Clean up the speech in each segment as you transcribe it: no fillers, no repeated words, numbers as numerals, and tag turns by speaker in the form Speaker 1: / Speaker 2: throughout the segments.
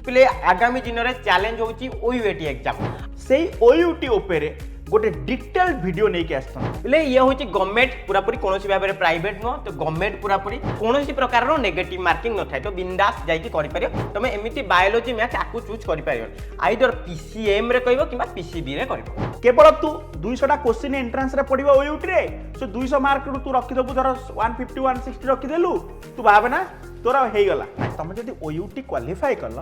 Speaker 1: पिले आगामी दिन में चैलेंज होची OUAT एग्जाम
Speaker 2: से OUT ओपेरे गोटे डिटेल वीडियो नहीं के आस्तन
Speaker 1: पिले ये होची गवर्नमेंट पूरा पूरी कोनोसी भाबरे प्राइवेट नो तो गवर्नमेंट पूरा पूरी कोनोसी प्रकार रो नेगेटिव मार्किंग न थाय तो बिंदास जाई कि करि परियो तमे एमिति बायोलॉजी मैथ आकु चूज करि परियो आइदर PCM रे कहबो किबा PCB रे करबो
Speaker 2: केवल तू 200 टा क्वेश्चन एंट्रेंस रे पडिबो OUT रे सो 200 मार्क रू तू रखि दबु धर 150 160 रखि देलु तू भाबे ना तोरा हेई गला तमे जदी OUT क्वालिफाई करल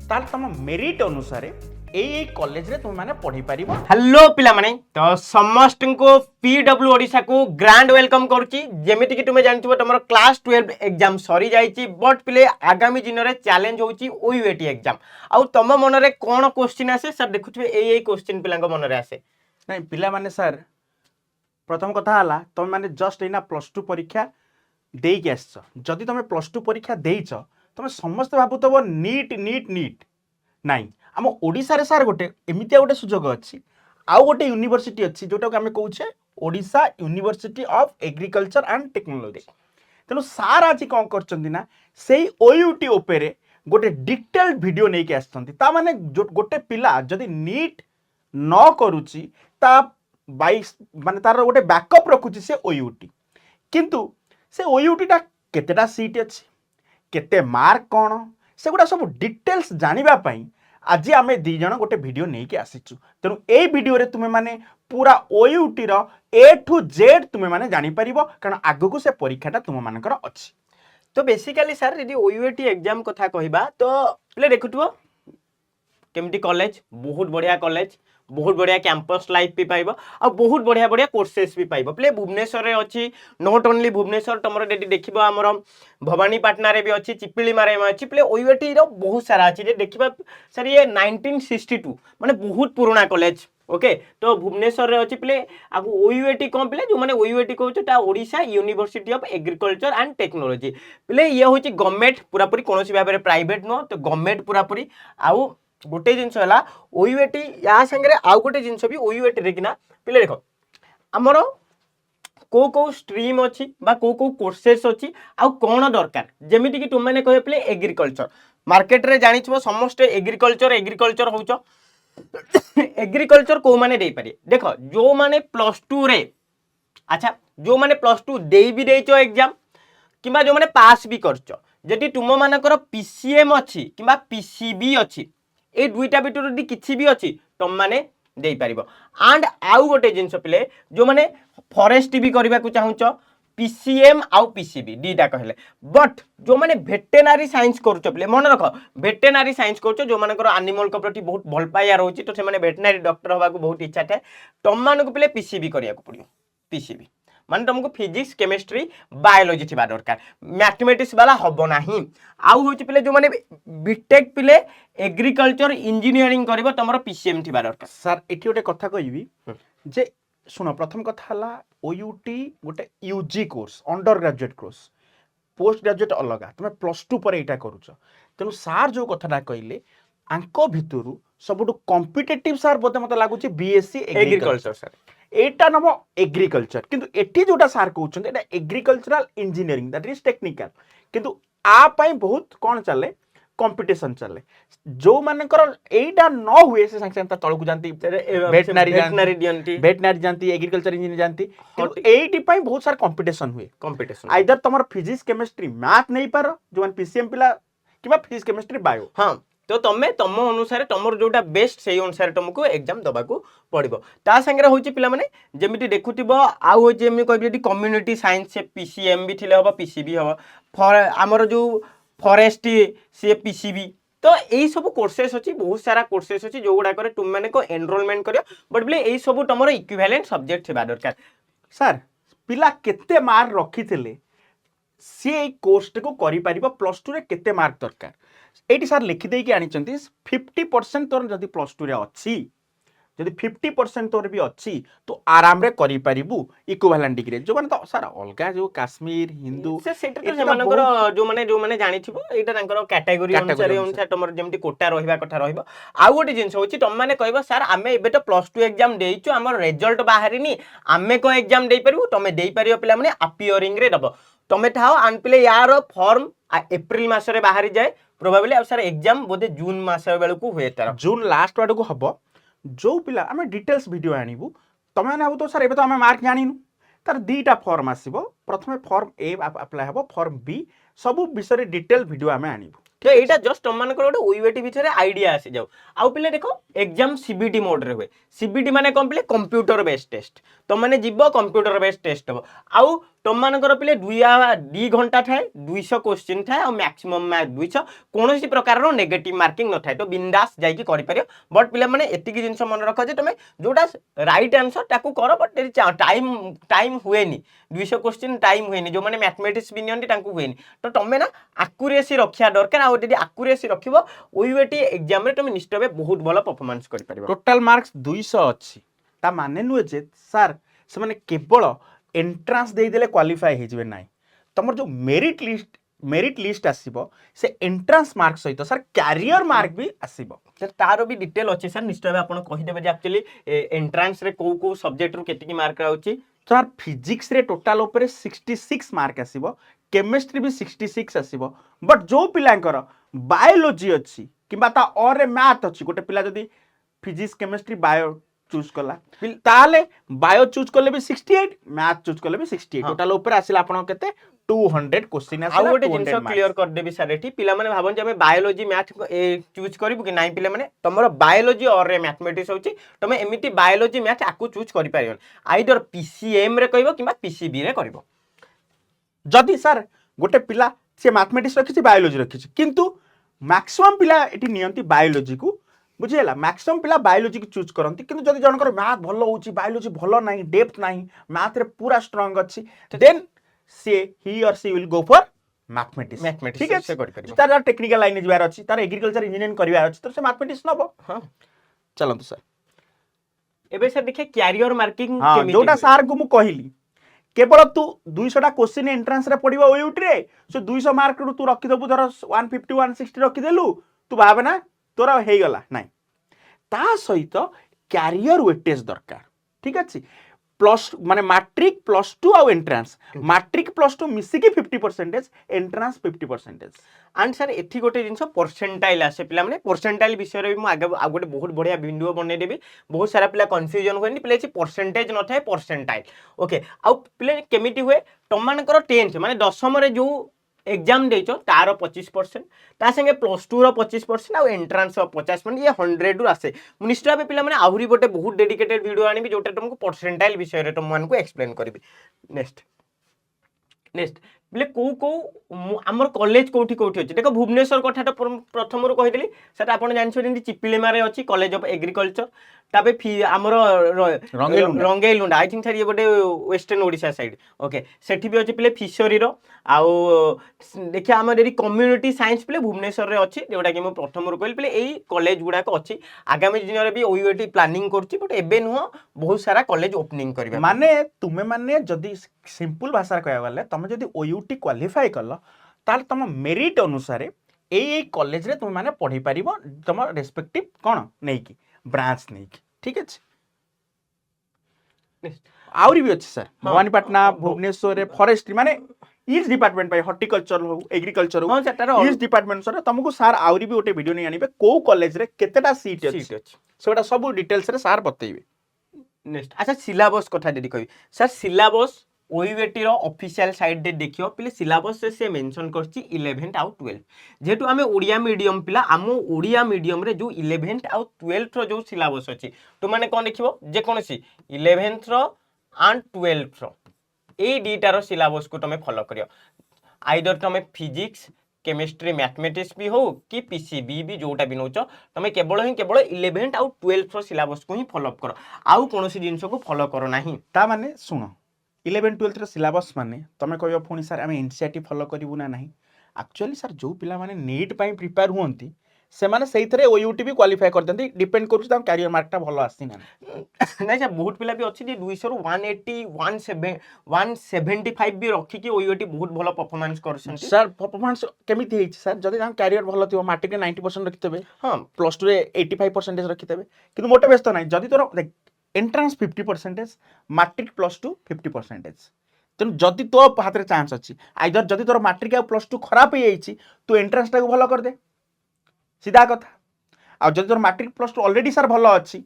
Speaker 2: ताल तम मेरिट अनुसार ए कॉलेज रे तुम माने पढ़ी परिबो।
Speaker 1: हेलो पिला माने तो समस्त को PW ओडिशा को ग्रैंड वेलकम करूची जेमिति कि तुमे जानथिबो तमरो क्लास 12 एग्जाम सरी जाईची बट पिले आगामी दिन रे चैलेंज होची OUAT एग्जाम आ तम मन रे कोन क्वेश्चन आसे सर देखुथिबे ए क्वेश्चन पिला को मन रे आसे
Speaker 2: नहीं पिला माने सर प्रथम कथा हला तुम माने जस्ट एना +2 परीक्षा देई के आछो जदी तुमे +2 परीक्षा देइछो तुमे समस्त भाबुतबो नीट नहीं आम ओडिशा रे सार गोटे एमितिया गोटे सुजोग अच्छी आउ गोटे यूनिवर्सिटी अच्छी जोटा को आम कहूचे Odisha university of agriculture and technology तेणु सार आज कौन करना से OUT ओपेरे गोटे डिटेल वीडियो नहीं के आसछंती ता माने गोटे पिला जदि नीट न करूची ता माने तार गोटे बैकअप रखुची से OUT किंतु से OUT टा केतेटा सीट अच्छी केते मार्क कौन से गुडा सब डिटेल्स जानिबा पई आज आम दी जन गोटे वीडियो नहीं के आसीचु तेणु ए वीडियो रे तुमे माने पूरा OUT row A to Z तुमे माने जानि परिबो कारण आगु को से परीक्षाटा तुम मानकर अछि
Speaker 1: तो बेसिकली सर यदि OUAT एग्जाम कथा कहबा तो पिले देखुथबो केमटी कॉलेज बहुत बढ़िया कॉलेज बहुत बढ़िया कैंपस लाइफ भी पाइबो आ बहुत बढ़िया बढ़िया कोर्सेस भी पाइबो प्ले भुवनेश्वर रे अछि नॉट ओनली भुवनेश्वर तमरो डेडी देखिबो हमर भवानीपाटना रे भी अछि चिपिलीमा रे अछि प्ले OUAT रो बहुत सारा अछि जे देखिबा सर ये 1962 माने बहुत पुराना कॉलेज ओके तो भुवनेश्वर रे अछि प्ले आगु OUAT कोन प्ले जो माने OUAT कहउछ ता Odisha university of agriculture and technology play ये होछि गवर्नमेंट पूरा पूरी कोनोसी भाबरे प्राइवेट नो तो गवर्नमेंट पूरा पूरी आउ गोटे जिनस है OUAT या संगे आउ गोटे जिनस भी OUAT रे किना पिले देखो हमरो को स्ट्रीम अछि बा को कोर्सेस अछि आउ कोन दरकार जेमिति कि तुम माने कहे पिले एग्रीकल्चर मार्केट रे जानिछबो समस्त एग्रीकल्चर होउछो एग्रीकल्चर को माने देई पारे देखो जो माने +2 रे अच्छा जो माने +2 देई भी देइछो एग्जाम किबा जो माने पास भी करछो जदि तुम मानकर PCM अछि किबा PCB अछि ए दुईटा बिटर यदि किछि भी अछि तुम माने देई परिबो एंड आउ गोटे जिंस पिले जो माने फॉरेस्ट भी करबा को चाहुचो PCM आउ PCB दीटा कहले बट जो माने वेटरनरी साइंस करूचो पिले मन रख वेटरनरी साइंस करूचो जो मानकर एनिमल को प्रति बहुत भल पाइया रहउची तो से माने वेटरनरी डॉक्टर होबा को बहुत इच्छा थाए तुम मानको पिले PCB करिया को पड़ियो PCB माने तुमको फिजिक्स केमिस्ट्री बायोलॉजी थिबा दरकार मैथमेटिक्स वाला हबो नाही आउ होची पिले जो माने बीटेक पिले एग्रीकल्चर इंजीनियरिंग करबो तमरो PCM थिबा दरकार
Speaker 2: सर एठी गोटे कथा कहबी जे सुनो प्रथम कथा हला OUT गोटे UG course under graduate course post graduate अलगा तुम +2 पर एटा करूछ तेनु सार जो कथाटा कहले आंको भितरु सबुटु कॉम्पिटिटिव सार बोते मते लागुची BSc एग्रीकल्चर सर एटा नम एग्रीकल्चर किंतु एठी जोटा सार कहउछन एटा agricultural engineering that is technical किंतु आ पई बहुत कोन चले कंपटीशन चले जो मानकर एटा न हुए से संग तळ को जानती वेटनरी जानती एग्रीकल्चर इंजीनियर जानती किंतु एटी पई बहुत सारा कंपटीशन हुए कंपटीशन आइदर तमर फिजिक्स केमिस्ट्री मैथ नहीं पारो जो मन PCM पिला किबा फिजिक्स केमिस्ट्री बायो
Speaker 1: हां तो तमे तम अनुसार तमर जोटा बेस्ट सेही अनुसार तुमको एग्जाम दबा को पड़िबो ता संगे होची पिला माने जेमिति देखुतिबो आ हो जे हम कहबी कम्युनिटी साइंस से PCM भी थिले होबा PCB होबा फॉर हमर जो फॉरेस्ट से PCB तो यही सब कोर्सेस अच्छी बहुत सारा कोर्सेस अच्छी जो गुड़ा करे तुम माने को एनरोलमेंट करियो बट बोले यही सब तुमरो इक्विवेलेंट सब्जेक्ट थिबा दरकार
Speaker 2: सर पिला केते मार्क रखिथिले से कोर्स को करि परिबो +2 रे केते मार्क दरकार एटी सर लिखि देई के आनी चंती 50% तोर जदी +2 रे अछि जदी 50% तोर भी अछि तो आराम रे करि परिबु इक्विवेलेंट डिग्री जो माने तो सर अलगा जो कश्मीर हिंदू
Speaker 1: से सेटा तो जे मानकर जो माने जानिथिबो एटा तांकर कैटेगरी अनुसार तमर जेमति कोटा रहिबा कथा रहिबो आ गोटे जिंस होची तुम माने कहबो सर आमे एबे तो +2 एग्जाम देइचो हमर रिजल्ट बाहरिनी आमे को एग्जाम देइ परिबु तमे देइ परियो पिला माने अपियरिंग रे दबो तमे थाओ आन पिले यार फॉर्म एप्रिल मास रे बाहरी जाए प्रोबेबली सर एग्जाम बोधे जून मास बेलू हुए तार
Speaker 2: जून लास्ट आड़ को हम जो पिला आम डिटेल्स वीडियो आणबू तुम मैंने भाव तो सर एबे तो आम मार्क जानिनु तार दीटा फॉर्म आसीबो प्रथमे फॉर्म ए अप्लाई हबो फॉर्म बी सब विषय डिटेल वीडियो आम आणबू
Speaker 1: तो यहाँ जस्ट तुम मान गोटे ओयूएटी विषय आइडिया आसी जाऊ आउ पे देख एग्जाम सीबीटी मोड रे हुए सीबीटी माने कौन पे कंप्यूटर बेस्ड टेस्ट तुम मैंने जीव कंप्यूटर बेस्ड टेस्ट हम आउ तुम मानकर पे 2 घंटा थाए 200 क्वेश्चन थाए और मैक्सिमम मैथ 200 कौन सी प्रकार नेगेटिव मार्किंग न थाए तो बिंदास जाइए कर बट पे मैंने एतिक जिन मन रख तुम जोटा राइट आंसर ताकू कर बट टाइम टाइम हुए 200 क्वेश्चन टाइम हुए जो मैंने मैथमेटिक्स भी नियंती हुए तो तुम ना आक्यूरेसी रखा दरकार आउ जब आक्यूरेसी रखिबो ओयूएटी एग्जाम रे तुम निश्चित भाव बहुत भल परफॉर्मेंस कर परिबो
Speaker 2: टोटल मार्क्स 200 अछि ता माने नुए जे सर से माने केवल एंट्रांस दे देले क्वालिफाई हे जबे नाही तमर जो मेरिट लिस्ट आसीबो से एंट्रांस मार्क सहित सर कैरियर मार्क भी आसीबो
Speaker 1: सर तार भी डिटेल अच्छे सर निश्चित भाव आपन कहि देबे जे एक्चुअली एंट्रांस रे को सब्जेक्ट रु केतिकी मार्क आउची
Speaker 2: सर फिजिक्स रे टोटल ऊपर 66 मार्क आसीबो केमिस्ट्री भी 66 आसीबो बट जो पिलांकर बायोलॉजी अछि किबा ता और रे मैथ अछि गोटे पिला जदी फिजिक्स केमिस्ट्री बायो चूज कला ताले बायो चूज करले भी 68 मैथ चूज करले भी 68 टोटल ऊपर आसिला आपण केते 200 क्वेश्चन आसिला
Speaker 1: आउ गोटे जिंस क्लियर कर देबी सर एठी पिला माने भाबन जे हमें बायोलॉजी मैथ चूज करिबु कि नाही पिला माने तमरो बायोलॉजी और रे मैथमेटिक्स होची तमे एमिति बायोलॉजी मैथ आकु चूज करि पारियन आइदर पीसीएम रे कहिबो किबा पीसीबी रे करिवो
Speaker 2: जदि सर गोटे पिला से मैथमेटिक्स रखिछि बायोलॉजी रखिछि किंतु मैक्सिमम पिला एठी नियंती बायोलॉजी को बुझेला मैक्सिमम पिला बायोलॉजी को चूज करंती किंतु जदि जनकर मैथ भलो होची बायोलॉजी भलो नाही डेप्थ नाही मैथ रे पूरा स्ट्रांग अछि देन से ही और सी विल गो फॉर मैथमेटिक्स ठीक है
Speaker 1: से करि परिबो
Speaker 2: तार टेक्निकल लाइन जबार अछि तार एग्रीकल्चर इंजीनियरिंग करिवार अछि तो से मैथमेटिक्स नबो
Speaker 1: हां
Speaker 2: चलंतु सर
Speaker 1: एबे सर देखिए कैरियर मार्किंग
Speaker 2: हां जोटा सर को मु कहिली केवल तू 200 क्वेश्चन एंट्रांस रे पड़िबो ओयूटी रे सो 200 मार्क रु तू रखि दबु धर 150 160 रखि देलु तू भाबे ना तोरा हे गला नाही ता सहित कैरियर वेटेज दरकार ठीक अछि प्लस माने मैट्रिक +2 आ एंट्रांस मैट्रिक +2 मिसी की 50% एंट्रांस 50%
Speaker 1: एंड सर एथि गोटे जिंस परसेंटाइल आसे पिला माने परसेंटाइल विषय रे मु आगे आ गोटे बहुत बढ़िया वीडियो बनै देबी बहुत सारा पिला कंफ्यूजन होनी पिला छि परसेंटेज न थाए परसेंटाइल ओके आ पिला केमिति हुए तमानकर 10th माने 10th रे जो एग्जाम देचो तार 25% ता संगे +2 रो 25% आ एंट्रांस रो 50% ये 100 रु आसे निश्चित भाबे पिला माने आहुरी गोटे बहुत डेडिकेटेड वीडियो आनिबी जोटा तुमको परसेंटाइल विषय रे तुम मानको एक्सप्लेन करबी नेक्स्ट बोले को आमर कॉलेज कोठी कोठी अछि देखो भुवनेश्वर कथा तो प्रथम रु कहिदली सेटा आपण जानि छथि चिपिलेमा रे अछि कॉलेज ऑफ एग्रीकल्चर ताबे आमर रंगेलुंडा आई थिंक सर ये गोटे वेस्टर्न ओडिशा साइड ओके सेठी भी अछि पिले फिशरी रो आउ देखिया हमर एरी कम्युनिटी साइंस पिले भुवनेश्वर रे अछि जोटा कि म प्रथम रु कहली पिले एई कॉलेज गुडा को अछि आगामी दिन रे भी ओयूएटी प्लानिंग करछि बट एबे नुह बहुत सारा कॉलेज ओपनिंग करबा
Speaker 2: माने तुमे माने जदी सिंपल भाषा कहया गले तमे जदी ओयूटी क्वालिफाई करलो ताल तम मेरिट अनुसार एई कॉलेज रे तुमे माने पढी परिबो तम रेस्पेक्टिव कोन नै की ब्रांच नै की ठीक अछि आउरी भी अछि सर भवानीपटना भुवनेश्वर रे फॉरेस्ट्री माने इस डिपार्टमेंट पाई हॉर्टिकल्चर हो एग्रीकल्चर हो इस डिपार्टमेंट सर तुमको सर आउरी भी ओटे वीडियो नै आनिबे को कॉलेज रे केतेटा सीट अछि सेटा सब डिटेल्स रे सर बतैबे
Speaker 1: नेक्स्ट अच्छा सिलेबस कथा जदी कहबी सर सिलेबस ओयूएटी रो ऑफिशियल साइट दे देखियो पिले सिलेबस से मेंशन करछि 11th आउ 12 जेतु हमें ओडिया मीडियम पिला हम ओडिया मीडियम रे जो 11th आउ 12th रो जो सिलेबस अछि तो माने कोन देखिबो जे कोनसी 11th row and 12th row A डीटा row syllabus को तमे फॉलो करियो आइदर तमे फिजिक्स केमिस्ट्री मैथमेटिक्स भी हो कि पीसीबी भी जोटा भी नोचो तमे केवल 11th आउ 12th रो सिलेबस को ही फॉलो अप करो आउ कोनोसी जिंस को फॉलो करो नाही
Speaker 2: ता माने सुनो 11 12 रो सिलेबस माने तमे कहयो फोनी सर हम एनसीईआरटी फॉलो करिवु ना नाही एक्चुअली सर जो पिला माने नीट पई प्रिपेयर हुंती से माने सेही थरे ओयूटी भी क्वालिफाई कर दंती डिपेंड करू ता कैरियर मार्क ता भलो आसी ना
Speaker 1: नहीं सर बहुत पिला भी अछि जे 200 रु 180 175 भी रखी कि ओयूटी बहुत भलो परफॉर्मेंस करछन
Speaker 2: सर परफॉर्मेंस केमिति हेछि सर जदि हम कैरियर भलो थिबो मैट्रिक रे 90% रखितबे हां +2 रे 85% रखितबे किंतु मोटे व्यस्त नाही जदि तोर एंट्रांस 50% मैट्रिक +2 50% तेणु जदि तो हाथ में चांस अच्छी आइदर जदि तोर मैट्रिक प्लस टू खराब हो जाइए तू एंट्रांस टाक भल कर दे सीधा कथा आ जदि तोर matric plus two already sir भल अच्छी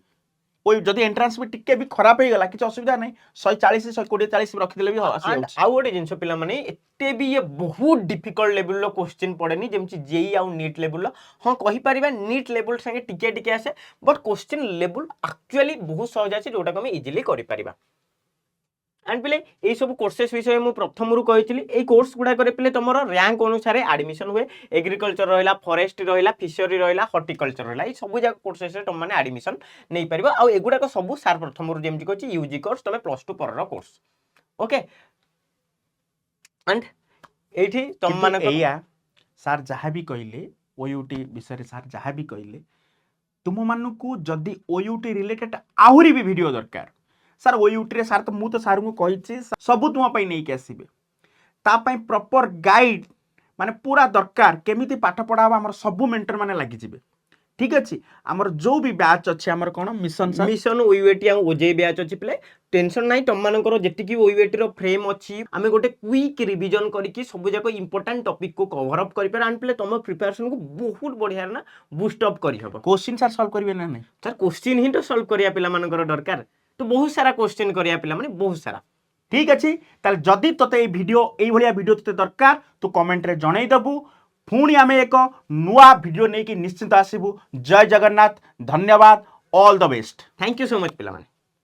Speaker 2: कोई जदि एंट्रांस भी टिके भी खराब हो गला किसी असुविधा नहीं 140 120 40 रखिदेले भी आसी
Speaker 1: एंड
Speaker 2: जाउछि
Speaker 1: आउ गोटे जिनस पिला माने एते भी ये बहुत डिफिकल्ट लेवल रो क्वेश्चन पड़ेनी जेमची जेई आउ नीट लेवल रो हां कहि परिबा नीट लेवल संगे टिके टिके आसे बट क्वेश्चन लेवल एक्चुअली बहुत सहज अछि जोटा को हम इजीली करि परिबा एंड पिले ये सब कोर्सेस विषय मु प्रथम रु कहितली ए कोर्स गुडा करे पिले तमरो रैंक अनुसार एडमिशन हुए एग्रीकल्चर रहिला फॉरेस्ट रहिला फिशरी रहिला हॉर्टिकल्चर रहिला ए सब जाक कोर्सेस रे तुम माने एडमिशन नै परिबा आ एगुडा को सब सार प्रथम रु जेमति कहछि यूजी कोर्स तमे प्लस 2 पर रो कोर्स ओके एंड एठी तुम माने
Speaker 2: एया सर जहाँ भी कहले ओयूटी विषय सर जहाँ भी कहले तुम मानकू जदि ओयूटी रिलेटेड आहुरी भी वीडियो दरकार सर ओयूटी रे सर तो मु तो सर को कहिछि सब तुम पई नै के आसीबे ता पई प्रॉपर गाइड माने पूरा दरकार केमिति पाठ पढाबा हमर सब मेंटर माने लागि जिवे ठीक अछि हमर जो भी बैच अछि हमर कोन मिशन
Speaker 1: ओयूएटी आ ओजेई बैच अछि प्ले टेंशन नाही तम मानकर जेतिकी ओयूएटी रो फ्रेम अछि आमे गोटे क्विक रिवीजन करिकि सब जाको इंपोर्टेंट टॉपिक को कवर अप करि पर आन प्ले तम प्रिपरेशन को बहुत बढ़िया ना बूस्ट अप करि हबो
Speaker 2: क्वेश्चन सर सॉल्व करिवे ना नहीं
Speaker 1: सर क्वेश्चन ही तो सॉल्व करिया पिला मानकर दरकार तो बहुत सारा क्वेश्चन करिया पिला माने बहुत सारा
Speaker 2: ठीक अच्छे ताल जदि तोते वीडियो यही भाया वीडियो तोते दरकार तू कमेंट रे जणै दबु पुणी आमे एक नुआ वीडियो नहीं कि निश्चित आसीबु जय जगन्नाथ धन्यवाद all the best
Speaker 1: thank you so much पिला माने